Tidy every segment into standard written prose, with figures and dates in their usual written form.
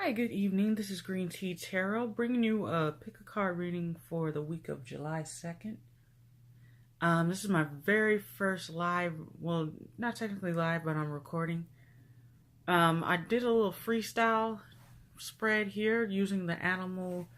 Hi, good evening. This is Green Tea Tarot bringing you a pick a card reading for the week of July 2nd. This is my very first live, well, not technically live, but I'm recording. I did a little freestyle spread here using the Animal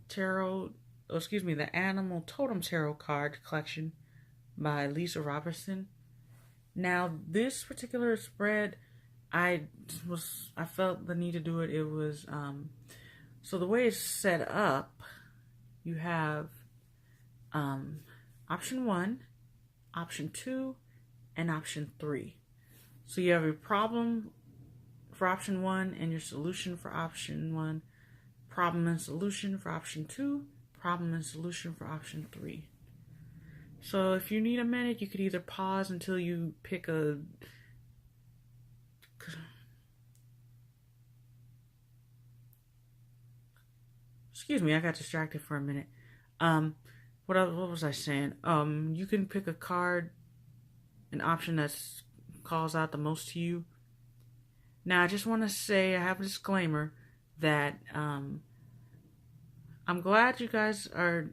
Totem Tarot card collection by Lisa Robertson. Now, this particular spread, I felt the need to do it. It was so the way it's set up, you have option 1, option 2, and option 3. So you have a problem for option 1 and your solution for option 1, problem and solution for option 2, problem and solution for option 3. So if you need a minute, you could either pause until you pick a Excuse me, I got distracted for a minute. What was I saying? You can pick a card, an option that calls out the most to you. Now, I just want to say, I have a disclaimer that I'm glad you guys are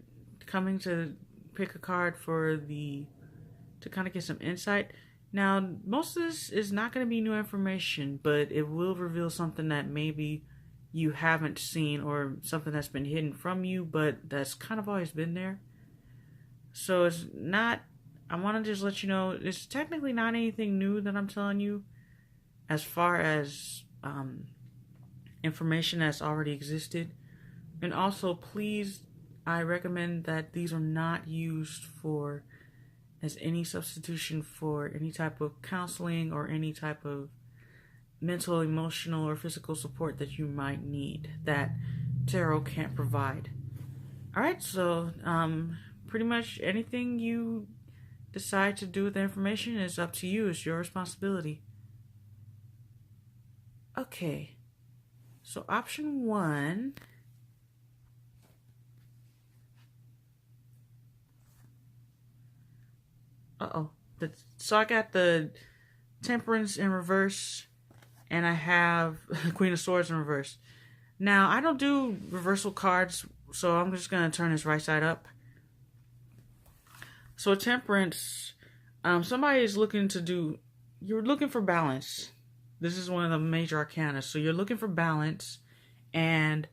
coming to pick a card to kind of get some insight. Now, most of this is not going to be new information, but it will reveal something that maybe you haven't seen or something that's been hidden from you, but that's kind of always been there. So it's not, I want to just let you know, it's technically not anything new that I'm telling you as far as information that's already existed. And also, please, I recommend that these are not used as any substitution for any type of counseling or any type of mental, emotional, or physical support that you might need that tarot can't provide. Alright, so pretty much anything you decide to do with the information is up to you. It's your responsibility. Okay, so option 1. So I got the Temperance in reverse, and I have Queen of Swords in reverse. Now, I don't do reversal cards, so I'm just going to turn this right side up. So Temperance, somebody is you're looking for balance. This is one of the major arcana. So you're looking for balance, and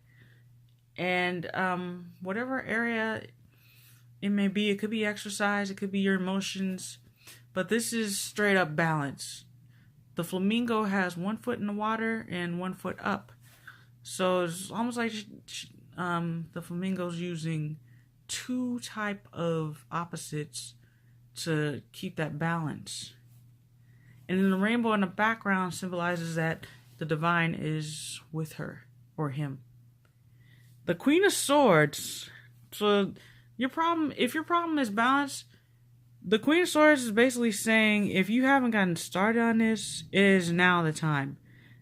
whatever area it may be, it could be exercise, it could be your emotions, but this is straight up balance. The flamingo has 1 foot in the water and 1 foot up. So it's almost like the flamingo's using 2 type of opposites to keep that balance. And then the rainbow in the background symbolizes that the divine is with her or him. The Queen of Swords. So if your problem is balance, the Queen of Swords is basically saying, if you haven't gotten started on this, it is now the time.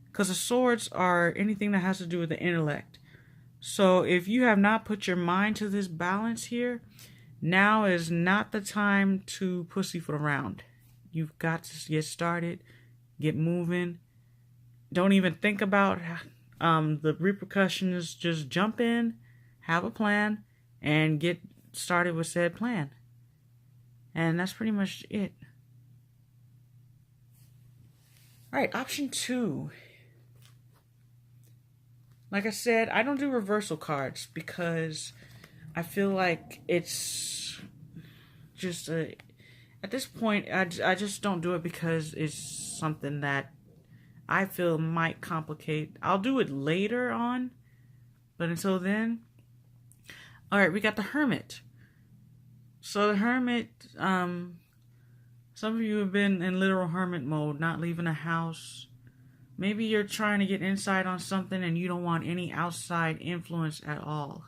Because the swords are anything that has to do with the intellect. So if you have not put your mind to this balance here, now is not the time to pussyfoot around. You've got to get started, get moving. Don't even think about the repercussions. Just jump in, have a plan, and get started with said plan. And that's pretty much it. Alright, option 2. Like I said, I don't do reversal cards because I feel like it's just at this point, I just don't do it because it's something that I feel might complicate. I'll do it later on, but until then. Alright, we got the Hermit. So the Hermit, some of you have been in literal hermit mode, not leaving the house. Maybe you're trying to get insight on something and you don't want any outside influence at all.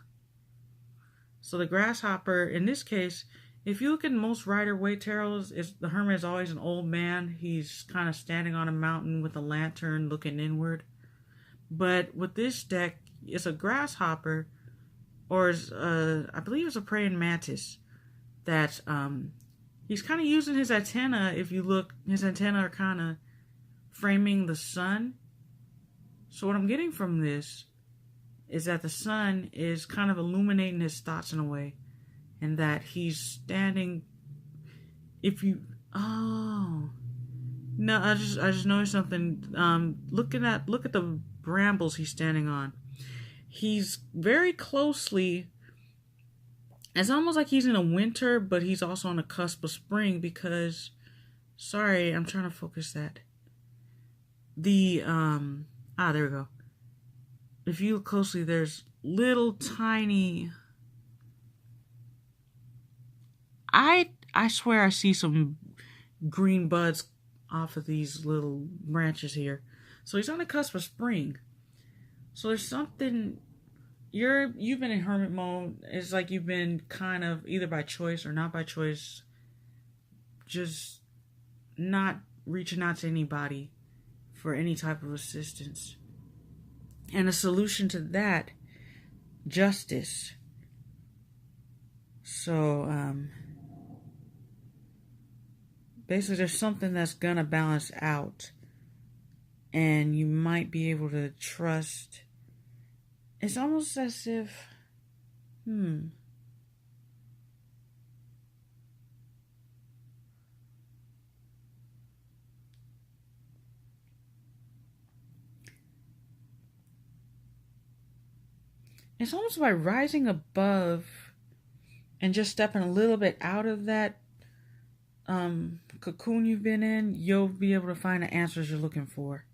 So the Grasshopper, in this case, if you look at most Rider-Waite tarots, the Hermit is always an old man. He's kind of standing on a mountain with a lantern looking inward. But with this deck, it's a grasshopper, or I believe it's a praying mantis. That he's kind of using his antenna. If you look, his antenna are kind of framing the sun. So what I'm getting from this is that the sun is kind of illuminating his thoughts in a way, and that he's standing. If you, oh no, I just noticed something. Look at the brambles he's standing on. He's very closely. It's almost like he's in a winter, but he's also on the cusp of spring because. Sorry, I'm trying to focus that. There we go. If you look closely, there's little tiny. I swear I see some green buds off of these little branches here. So he's on the cusp of spring. So there's something. You've been in hermit mode. It's like you've been kind of either by choice or not by choice. Just not reaching out to anybody for any type of assistance. And a solution to that, justice. So, basically there's something that's gonna balance out. And you might be able to trust. It's almost as if, it's almost by rising above and just stepping a little bit out of that cocoon you've been in, you'll be able to find the answers you're looking for.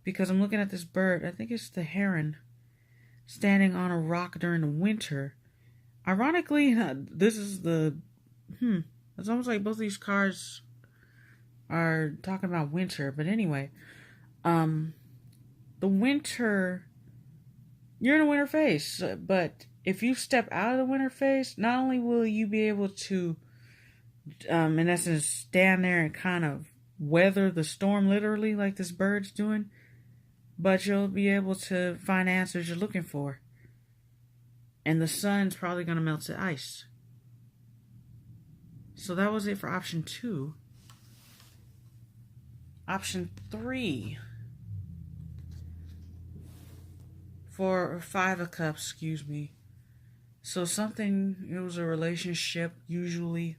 Because I'm looking at this bird, I think it's the heron, standing on a rock during the winter. Ironically, this is it's almost like both of these cards are talking about winter. But anyway, the winter, you're in a winter phase, but if you step out of the winter phase, not only will you be able to, in essence, stand there and kind of weather the storm literally like this bird's doing, but you'll be able to find answers you're looking for. And the sun's probably going to melt the ice. So that was it for option 2. Option 3. For 5 of Cups, excuse me. So it was a relationship, usually.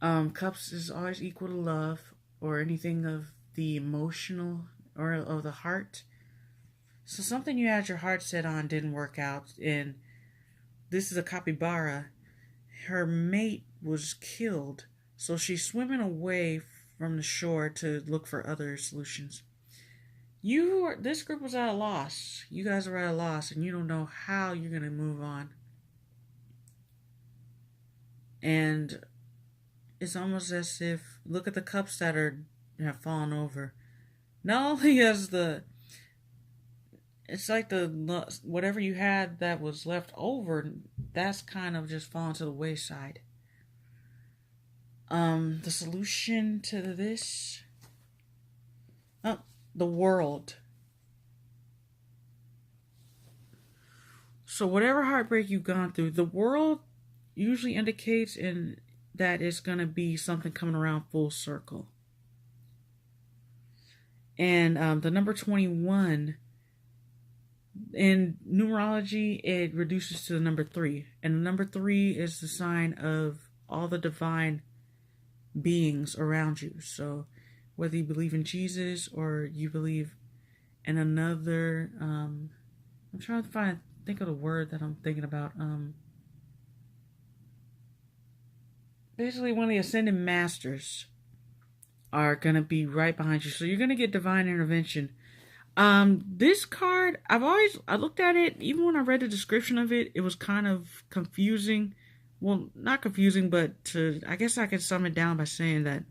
Cups is always equal to love, or anything of the emotional, or of the heart. So something you had your heart set on didn't work out, and this is a capybara. Her mate was killed, so she's swimming away from the shore to look for other solutions. This group was at a loss. You guys are at a loss, and you don't know how you're going to move on. And it's almost as if, look at the cups that have fallen over. Not only as it's like whatever you had that was left over, that's kind of just fallen to the wayside. The solution to this, the world. So whatever heartbreak you've gone through, the world usually indicates that it's going to be something coming around full circle. And the number 21, in numerology, it reduces to the number 3. And the number 3 is the sign of all the divine beings around you. So whether you believe in Jesus or you believe in another, I'm trying to think of the word that I'm thinking about. Basically, one of the ascended masters are going to be right behind you. So you're going to get divine intervention. This card, I looked at it, even when I read the description of it, it was kind of confusing. Well, not confusing, but I guess I could sum it down by saying that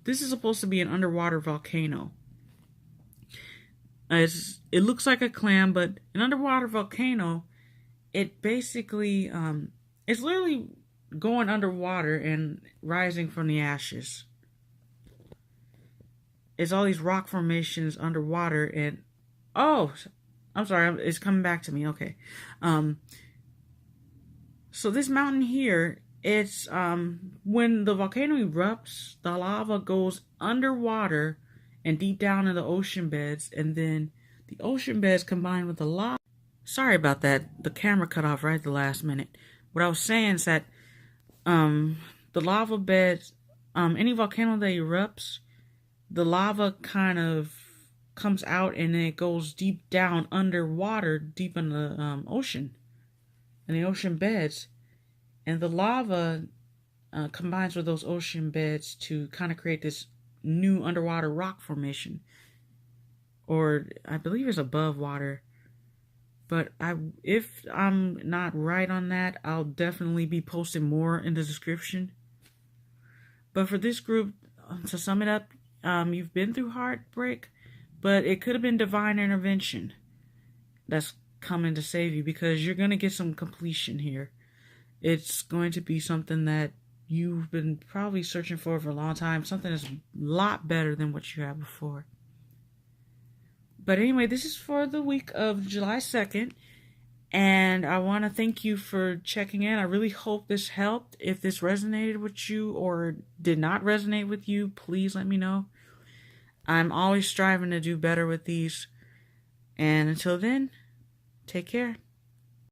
this is supposed to be an underwater volcano. It looks like a clam, but an underwater volcano, it basically, it's literally going underwater and rising from the ashes. It's all these rock formations underwater, and I'm sorry, it's coming back to me. Okay. So this mountain here, it's when the volcano erupts, the lava goes underwater and deep down in the ocean beds, and then the ocean beds combine with the lava. Sorry about that. The camera cut off right at the last minute. What I was saying is that the lava beds, any volcano that erupts, the lava kind of comes out and then it goes deep down underwater, deep in the ocean, in the ocean beds, and the lava combines with those ocean beds to kind of create this new underwater rock formation, or I believe it's above water. But if I'm not right on that, I'll definitely be posting more in the description. But for this group, to sum it up, you've been through heartbreak, but it could have been divine intervention that's coming to save you, because you're going to get some completion here. It's going to be something that you've been probably searching for a long time, something that's a lot better than what you had before. But anyway, this is for the week of July 2nd. And I want to thank you for checking in. I really hope this helped. If this resonated with you or did not resonate with you, please let me know. I'm always striving to do better with these. And until then, take care.